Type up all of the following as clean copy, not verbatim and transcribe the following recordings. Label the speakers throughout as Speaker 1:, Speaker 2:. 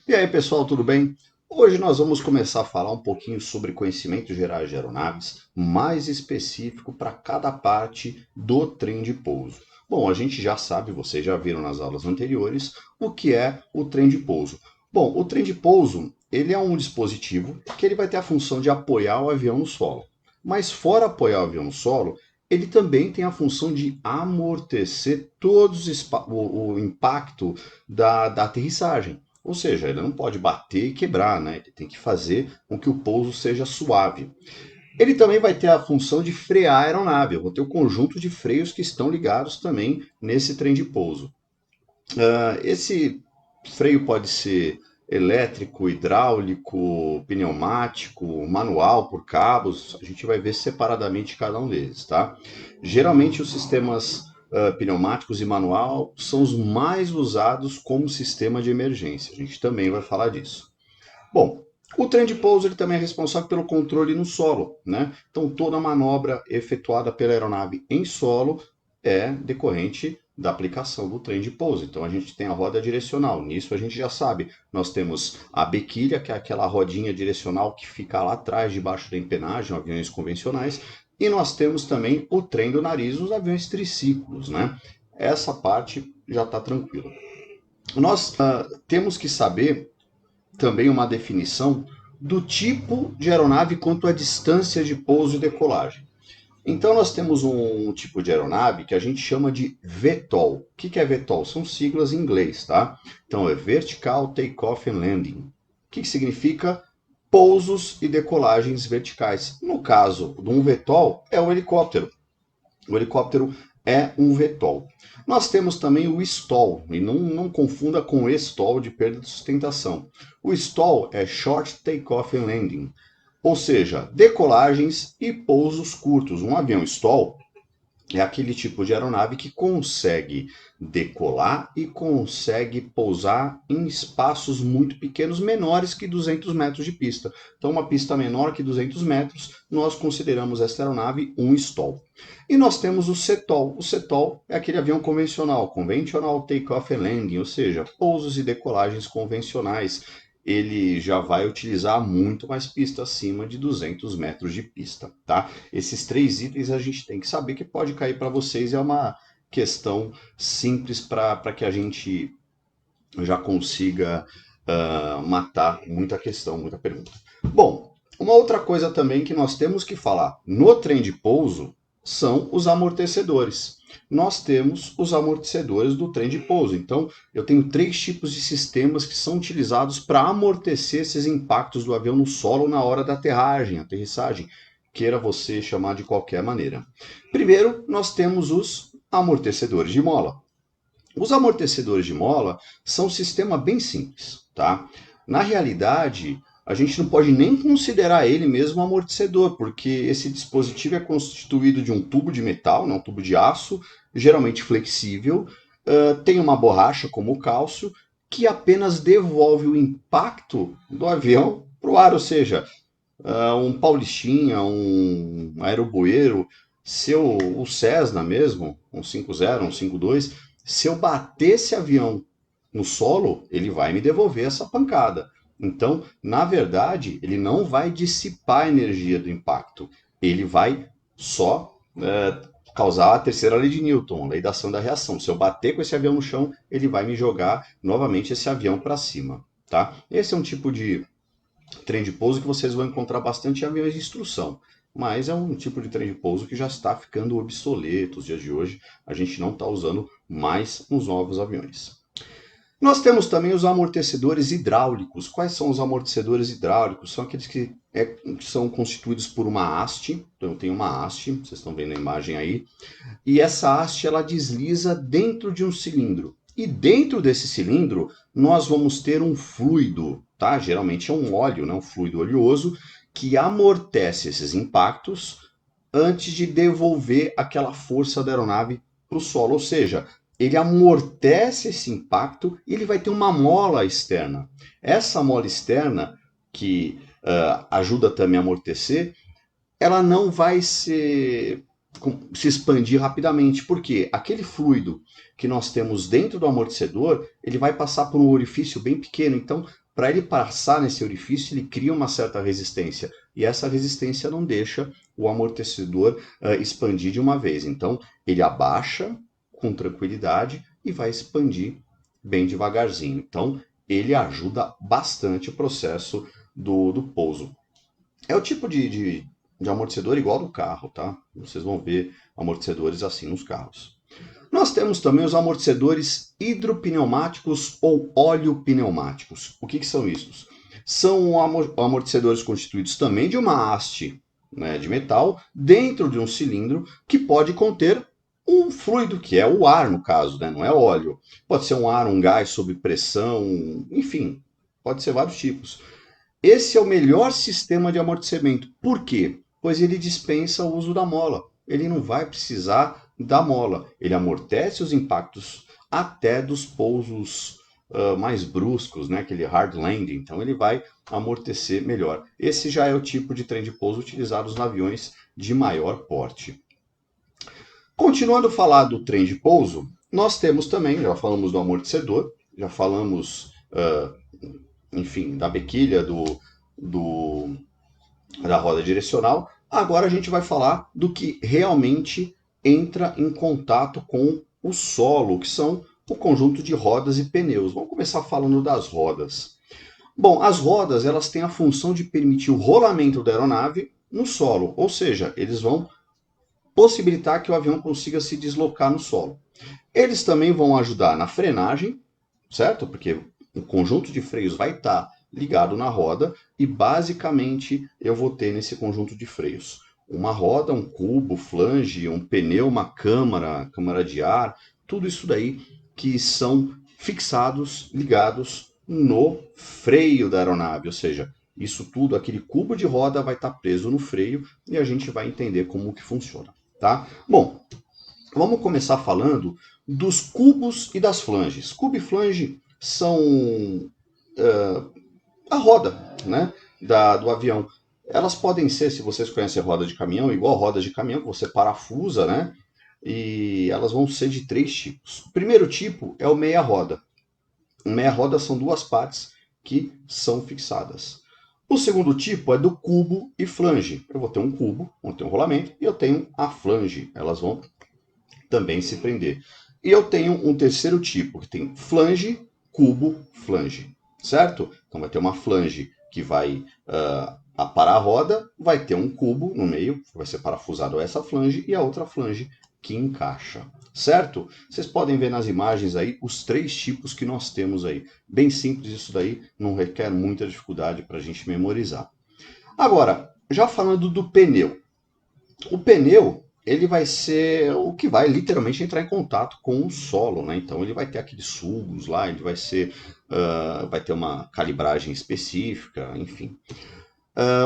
Speaker 1: E aí, pessoal, tudo bem? Hoje nós vamos começar a falar um pouquinho sobre conhecimentos gerais de aeronaves, mais específico para cada parte do trem de pouso. Bom, a gente já sabe, vocês já viram nas aulas anteriores, o que é o trem de pouso. Bom, o trem de pouso, ele é um dispositivo que ele vai ter a função de apoiar o avião no solo. Mas fora apoiar o avião no solo, ele também tem a função de amortecer todos o impacto da aterrissagem. Ou seja, ele não pode bater e quebrar, né? Ele tem que fazer com que o pouso seja suave. Ele também vai ter a função de frear a aeronave. Eu vou ter o conjunto de freios que estão ligados também nesse trem de pouso. Esse freio pode ser elétrico, hidráulico, pneumático, manual, por cabos. A gente vai ver separadamente cada um deles, tá? Geralmente os sistemas pneumáticos e manual são os mais usados como sistema de emergência. A gente também vai falar disso. Bom, o trem de pouso ele também é responsável pelo controle no solo, né? Então toda manobra efetuada pela aeronave em solo é decorrente da aplicação do trem de pouso. Então a gente tem a roda direcional. Nisso a gente já sabe. Nós temos a bequilha, que é aquela rodinha direcional que fica lá atrás, debaixo da empenagem, aviões convencionais. E nós temos também o trem do nariz, os aviões triciclos, né? Essa parte já está tranquila. Nós temos que saber também uma definição do tipo de aeronave quanto à distância de pouso e decolagem. Então nós temos um tipo de aeronave que a gente chama de VTOL. O que é VTOL? São siglas em inglês, tá? Então é Vertical Takeoff and Landing. O que significa pousos e decolagens verticais. No caso de um VTOL, é o helicóptero. O helicóptero é um VTOL. Nós temos também o STOL, e não confunda com o STOL de perda de sustentação. O STOL é Short Takeoff and Landing, ou seja, decolagens e pousos curtos. Um avião STOL é aquele tipo de aeronave que consegue decolar e consegue pousar em espaços muito pequenos, menores que 200 metros de pista. Então, uma pista menor que 200 metros, nós consideramos esta aeronave um STOL. E nós temos o CTOL. O CTOL é aquele avião convencional, Conventional Takeoff and Landing, ou seja, pousos e decolagens convencionais. Ele já vai utilizar muito mais pista, acima de 200 metros de pista, tá? Esses três itens a gente tem que saber que pode cair para vocês, é uma questão simples para que a gente já consiga matar muita questão, muita pergunta. Bom, uma outra coisa também que nós temos que falar no trem de pouso são os amortecedores. Nós temos os amortecedores do trem de pouso. Então, eu tenho três tipos de sistemas que são utilizados para amortecer esses impactos do avião no solo na hora da aterrissagem, queira você chamar de qualquer maneira. Primeiro, nós temos os amortecedores de mola. Os amortecedores de mola são um sistema bem simples, tá? Na realidade, a gente não pode nem considerar ele mesmo um amortecedor, porque esse dispositivo é constituído de um tubo de metal, né, um tubo de aço, geralmente flexível, tem uma borracha como o cálcio, que apenas devolve o impacto do avião para o ar, ou seja, um Paulistinha, um aeroboeiro, o Cessna mesmo, um 50, um 52, se eu bater esse avião no solo, ele vai me devolver essa pancada. Então, na verdade, ele não vai dissipar a energia do impacto, ele vai só causar a terceira lei de Newton, a lei da ação e da reação. Se eu bater com esse avião no chão, ele vai me jogar novamente esse avião para cima. Tá? Esse é um tipo de trem de pouso que vocês vão encontrar bastante em aviões de instrução. Mas é um tipo de trem de pouso que já está ficando obsoleto nos dias de hoje. A gente não está usando mais nos novos aviões. Nós temos também os amortecedores hidráulicos. Quais são os amortecedores hidráulicos? São aqueles que são constituídos por uma haste. Então eu tenho uma haste, vocês estão vendo a imagem aí. E essa haste ela desliza dentro de um cilindro. E dentro desse cilindro nós vamos ter um fluido, tá? Geralmente é um óleo, né? Um fluido oleoso que amortece esses impactos antes de devolver aquela força da aeronave para o solo. Ou seja, ele amortece esse impacto e ele vai ter uma mola externa. Essa mola externa, que ajuda também a amortecer, ela não vai se expandir rapidamente, porque aquele fluido que nós temos dentro do amortecedor, ele vai passar por um orifício bem pequeno, então para ele passar nesse orifício, ele cria uma certa resistência. E essa resistência não deixa o amortecedor expandir de uma vez. Então, ele abaixa com tranquilidade e vai expandir bem devagarzinho. Então, ele ajuda bastante o processo do pouso. É o tipo de amortecedor igual do carro, tá? Vocês vão ver amortecedores assim nos carros. Nós temos também os amortecedores hidropneumáticos ou oleopneumáticos. O que são isso? São amortecedores constituídos também de uma haste, né, de metal dentro de um cilindro que pode conter um fluido, que é o ar no caso, né, não é óleo. Pode ser um ar, um gás sob pressão, enfim, pode ser vários tipos. Esse é o melhor sistema de amortecimento. Por quê? Pois ele dispensa o uso da mola. Ele não vai precisar da mola. Ele amortece os impactos até dos pousos mais bruscos, né? Aquele hard landing. Então ele vai amortecer melhor. Esse já é o tipo de trem de pouso utilizado nos aviões de maior porte. Continuando a falar do trem de pouso, nós temos também, já falamos do amortecedor, já falamos enfim, da bequilha da roda direcional. Agora a gente vai falar do que realmente entra em contato com o solo, que são o conjunto de rodas e pneus. Vamos começar falando das rodas. Bom, as rodas elas têm a função de permitir o rolamento da aeronave no solo, ou seja, eles vão possibilitar que o avião consiga se deslocar no solo. Eles também vão ajudar na frenagem, certo? Porque o conjunto de freios vai estar ligado na roda e basicamente eu vou ter nesse conjunto de freios uma roda, um cubo, flange, um pneu, uma câmara de ar, tudo isso daí que são fixados, ligados no freio da aeronave, ou seja, isso tudo, aquele cubo de roda vai estar preso no freio e a gente vai entender como que funciona, tá? Bom, vamos começar falando dos cubos e das flanges. Cubo e flange são a roda, né, do avião. Elas podem ser, se vocês conhecem roda de caminhão, igual rodas de caminhão, que você parafusa, né? E elas vão ser de 3 tipos. O primeiro tipo é o meia-roda. O meia-roda são 2 partes que são fixadas. O segundo tipo é do cubo e flange. Eu vou ter um cubo, vou ter um rolamento, e eu tenho a flange. Elas vão também se prender. E eu tenho um terceiro tipo, que tem flange, cubo, flange. Certo? Então vai ter uma flange que vai aparar a roda, vai ter um cubo no meio, que vai ser parafusado essa flange, e a outra flange que encaixa. Certo? Vocês podem ver nas imagens aí os 3 tipos que nós temos aí. Bem simples isso daí, não requer muita dificuldade para a gente memorizar. Agora, já falando do pneu. O pneu, ele vai ser o que vai literalmente entrar em contato com o solo, né? Então ele vai ter aqueles sulgos lá, ele vai ser, vai ter uma calibragem específica, enfim.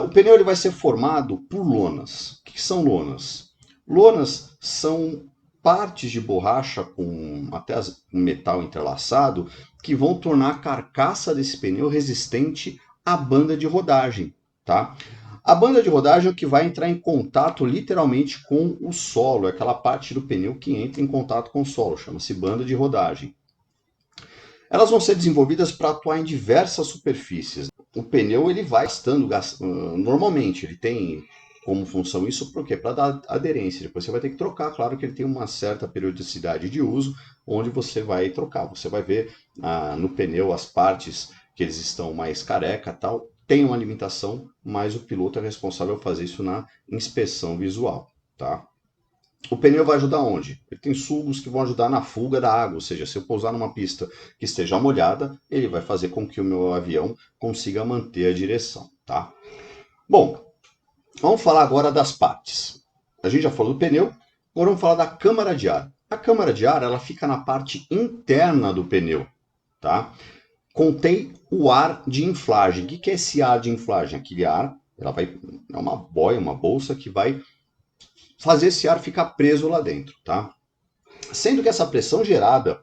Speaker 1: O pneu ele vai ser formado por lonas. O que são lonas? Lonas são partes de borracha com até metal entrelaçado que vão tornar a carcaça desse pneu resistente à banda de rodagem, tá? A banda de rodagem é o que vai entrar em contato literalmente com o solo, é aquela parte do pneu que entra em contato com o solo, chama-se banda de rodagem. Elas vão ser desenvolvidas para atuar em diversas superfícies. O pneu ele vai gastando normalmente, ele tem como função isso porque para dar aderência. Depois você vai ter que trocar, claro que ele tem uma certa periodicidade de uso, onde você vai trocar. Você vai ver no pneu as partes que eles estão mais careca, tal, tem uma limitação, mas o piloto é responsável por fazer isso na inspeção visual, tá? O pneu vai ajudar onde? Ele tem sulgos que vão ajudar na fuga da água, ou seja, se eu pousar numa pista que esteja molhada, ele vai fazer com que o meu avião consiga manter a direção, tá? Bom, vamos falar agora das partes. A gente já falou do pneu, agora vamos falar da câmara de ar. A câmara de ar, ela fica na parte interna do pneu, tá? Contém o ar de inflagem. O que é esse ar de inflagem? Aquele ar, é uma boia, uma bolsa que vai fazer esse ar ficar preso lá dentro, tá? Sendo que essa pressão gerada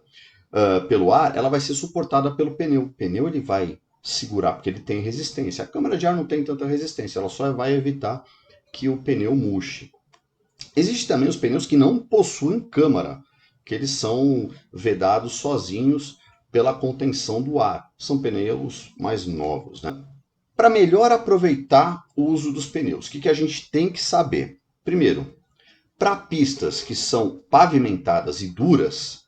Speaker 1: pelo ar, ela vai ser suportada pelo pneu. O pneu ele vai segurar, porque ele tem resistência. A câmara de ar não tem tanta resistência, ela só vai evitar que o pneu murche. Existem também os pneus que não possuem câmara, que eles são vedados sozinhos pela contenção do ar. São pneus mais novos, né? Para melhor aproveitar o uso dos pneus, o que a gente tem que saber? Primeiro, para pistas que são pavimentadas e duras,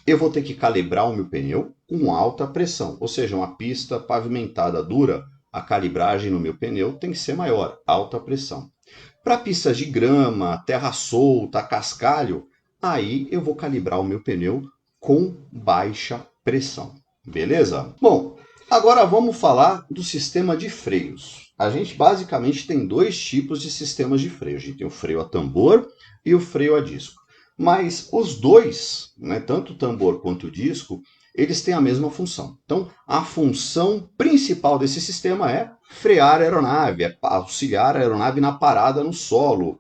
Speaker 1: eu vou ter que calibrar o meu pneu com alta pressão. Ou seja, uma pista pavimentada dura, a calibragem no meu pneu tem que ser maior, alta pressão. Para pistas de grama, terra solta, cascalho, aí eu vou calibrar o meu pneu com baixa pressão. Beleza? Bom, agora vamos falar do sistema de freios. A gente basicamente tem dois tipos de sistemas de freio. A gente tem o freio a tambor e o freio a disco. Mas os dois, né, tanto o tambor quanto o disco, eles têm a mesma função. Então, a função principal desse sistema é frear a aeronave, é auxiliar a aeronave na parada no solo.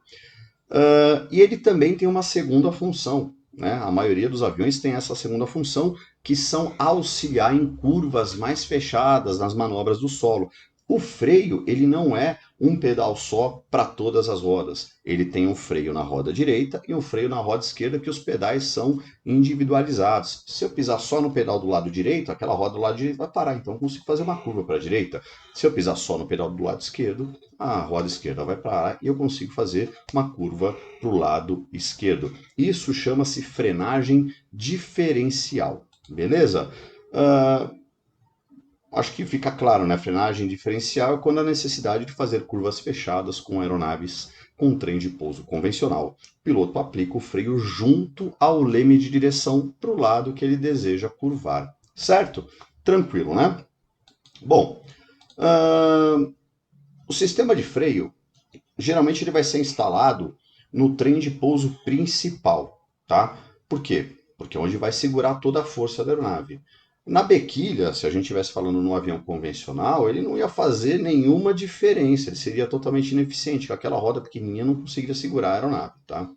Speaker 1: E ele também tem uma segunda função, né? A maioria dos aviões tem essa segunda função, que são auxiliar em curvas mais fechadas, nas manobras do solo. O freio, ele não é um pedal só para todas as rodas. Ele tem um freio na roda direita e um freio na roda esquerda, que os pedais são individualizados. Se eu pisar só no pedal do lado direito, aquela roda do lado direito vai parar, então eu consigo fazer uma curva para a direita. Se eu pisar só no pedal do lado esquerdo, a roda esquerda vai parar e eu consigo fazer uma curva para o lado esquerdo. Isso chama-se frenagem diferencial, beleza? Acho que fica claro, né? Frenagem diferencial é quando há necessidade de fazer curvas fechadas com aeronaves com trem de pouso convencional. O piloto aplica o freio junto ao leme de direção para o lado que ele deseja curvar. Certo? Tranquilo, né? Bom, o sistema de freio, geralmente ele vai ser instalado no trem de pouso principal, tá? Por quê? Porque é onde vai segurar toda a força da aeronave. Na bequilha, se a gente estivesse falando num avião convencional, ele não ia fazer nenhuma diferença, ele seria totalmente ineficiente, com aquela roda pequenininha não conseguiria segurar a aeronave, tá?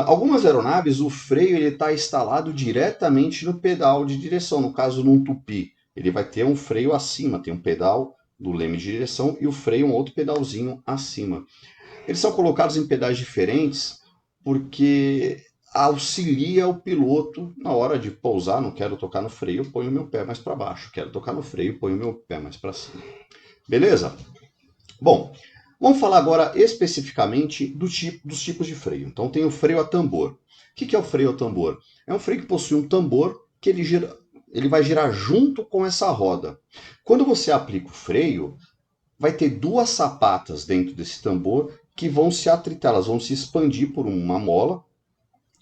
Speaker 1: Algumas aeronaves, o freio está instalado diretamente no pedal de direção, no caso num tupi, ele vai ter um freio acima, tem um pedal do leme de direção e o freio um outro pedalzinho acima. Eles são colocados em pedais diferentes porque auxilia o piloto na hora de pousar. Não quero tocar no freio, ponho o meu pé mais para baixo. Quero tocar no freio, ponho o meu pé mais para cima. Beleza? Bom, vamos falar agora especificamente dos tipos de freio. Então tem o freio a tambor. O que é o freio a tambor? É um freio que possui um tambor que ele vai girar junto com essa roda. Quando você aplica o freio, vai ter duas sapatas dentro desse tambor que vão se atritar, elas vão se expandir por uma mola,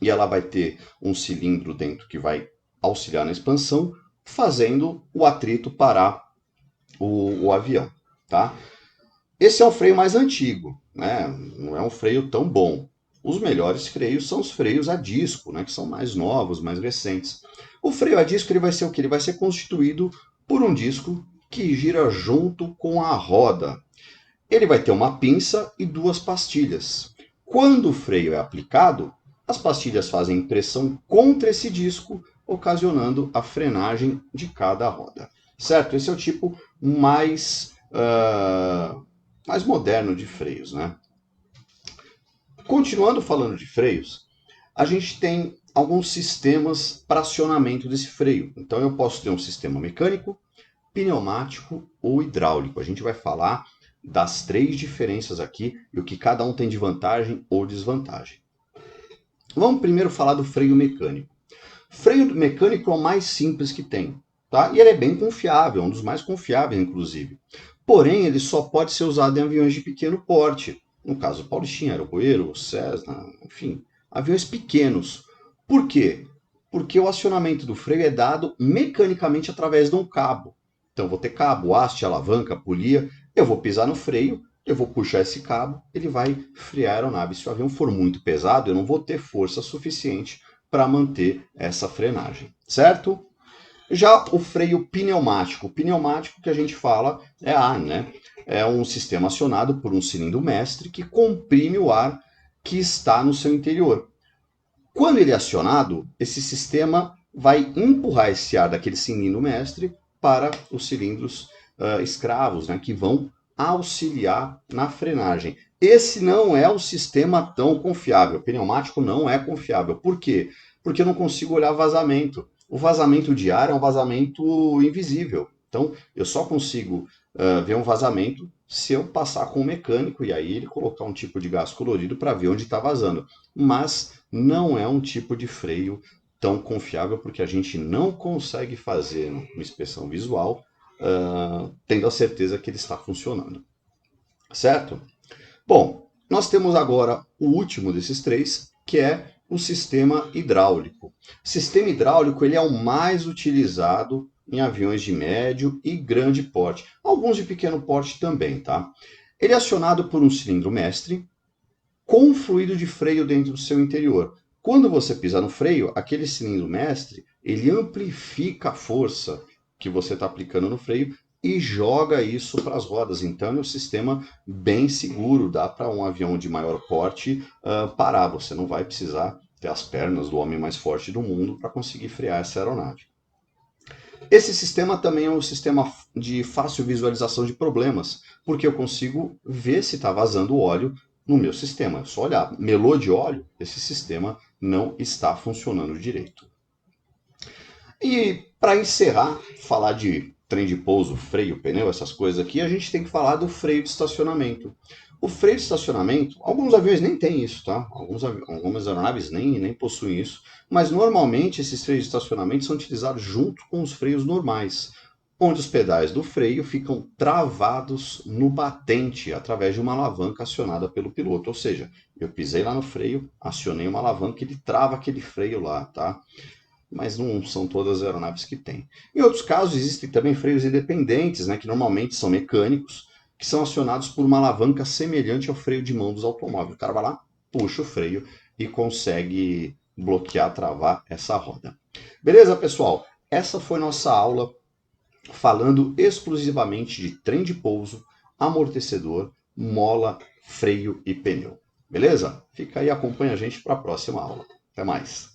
Speaker 1: e ela vai ter um cilindro dentro que vai auxiliar na expansão, fazendo o atrito parar o avião, tá? Esse é o freio mais antigo, né? Não é um freio tão bom. Os melhores freios são os freios a disco, né? Que são mais novos, mais recentes. O freio a disco ele vai ser o quê? Ele vai ser constituído por um disco que gira junto com a roda. Ele vai ter uma pinça e duas pastilhas. Quando o freio é aplicado, as pastilhas fazem pressão contra esse disco, ocasionando a frenagem de cada roda. Certo? Esse é o tipo mais moderno de freios, né? Continuando falando de freios, a gente tem alguns sistemas para acionamento desse freio. Então eu posso ter um sistema mecânico, pneumático ou hidráulico. A gente vai falar das três diferenças aqui e o que cada um tem de vantagem ou desvantagem. Vamos primeiro falar do freio mecânico. Freio mecânico é o mais simples que tem, tá? E ele é bem confiável, um dos mais confiáveis, inclusive. Porém, ele só pode ser usado em aviões de pequeno porte. No caso, Paulistinha, Aerocoeiro, Cessna, enfim, aviões pequenos. Por quê? Porque o acionamento do freio é dado mecanicamente através de um cabo. Então, vou ter cabo, haste, alavanca, polia. Eu vou pisar no freio, eu vou puxar esse cabo, ele vai frear a aeronave. Se o avião for muito pesado, eu não vou ter força suficiente para manter essa frenagem, certo? Já o freio pneumático. O pneumático que a gente fala é ar, né? É um sistema acionado por um cilindro mestre que comprime o ar que está no seu interior. Quando ele é acionado, esse sistema vai empurrar esse ar daquele cilindro mestre para os cilindros escravos, né, que vão auxiliar na frenagem. Esse não é um sistema tão confiável. O pneumático não é confiável. Por quê? Porque eu não consigo olhar vazamento. O vazamento de ar é um vazamento invisível. Então, eu só consigo ver um vazamento se eu passar com o mecânico e aí ele colocar um tipo de gás colorido para ver onde está vazando. Mas não é um tipo de freio tão confiável porque a gente não consegue fazer uma inspeção visual tendo a certeza que ele está funcionando. Certo? Bom, nós temos agora o último desses três, que é o sistema hidráulico. O sistema hidráulico ele é o mais utilizado em aviões de médio e grande porte, alguns de pequeno porte também, tá? Ele é acionado por um cilindro mestre com um fluido de freio dentro do seu interior. Quando você pisa no freio, aquele cilindro mestre, ele amplifica a força que você está aplicando no freio e joga isso para as rodas. Então é um sistema bem seguro, dá para um avião de maior porte parar. Você não vai precisar ter as pernas do homem mais forte do mundo para conseguir frear essa aeronave. Esse sistema também é um sistema de fácil visualização de problemas, porque eu consigo ver se está vazando óleo no meu sistema. É só olhar, melou de óleo, esse sistema não está funcionando direito. E para encerrar, falar de trem de pouso, freio, pneu, essas coisas aqui, a gente tem que falar do freio de estacionamento. O freio de estacionamento, alguns aviões nem têm isso, tá? Algumas aeronaves nem possuem isso, mas normalmente esses freios de estacionamento são utilizados junto com os freios normais, onde os pedais do freio ficam travados no batente através de uma alavanca acionada pelo piloto. Ou seja, eu pisei lá no freio, acionei uma alavanca e ele trava aquele freio lá, tá? Mas não são todas as aeronaves que têm. Em outros casos, existem também freios independentes, né, que normalmente são mecânicos, que são acionados por uma alavanca semelhante ao freio de mão dos automóveis. O cara vai lá, puxa o freio e consegue bloquear, travar essa roda. Beleza, pessoal? Essa foi nossa aula falando exclusivamente de trem de pouso, amortecedor, mola, freio e pneu. Beleza? Fica aí, acompanha a gente para a próxima aula. Até mais!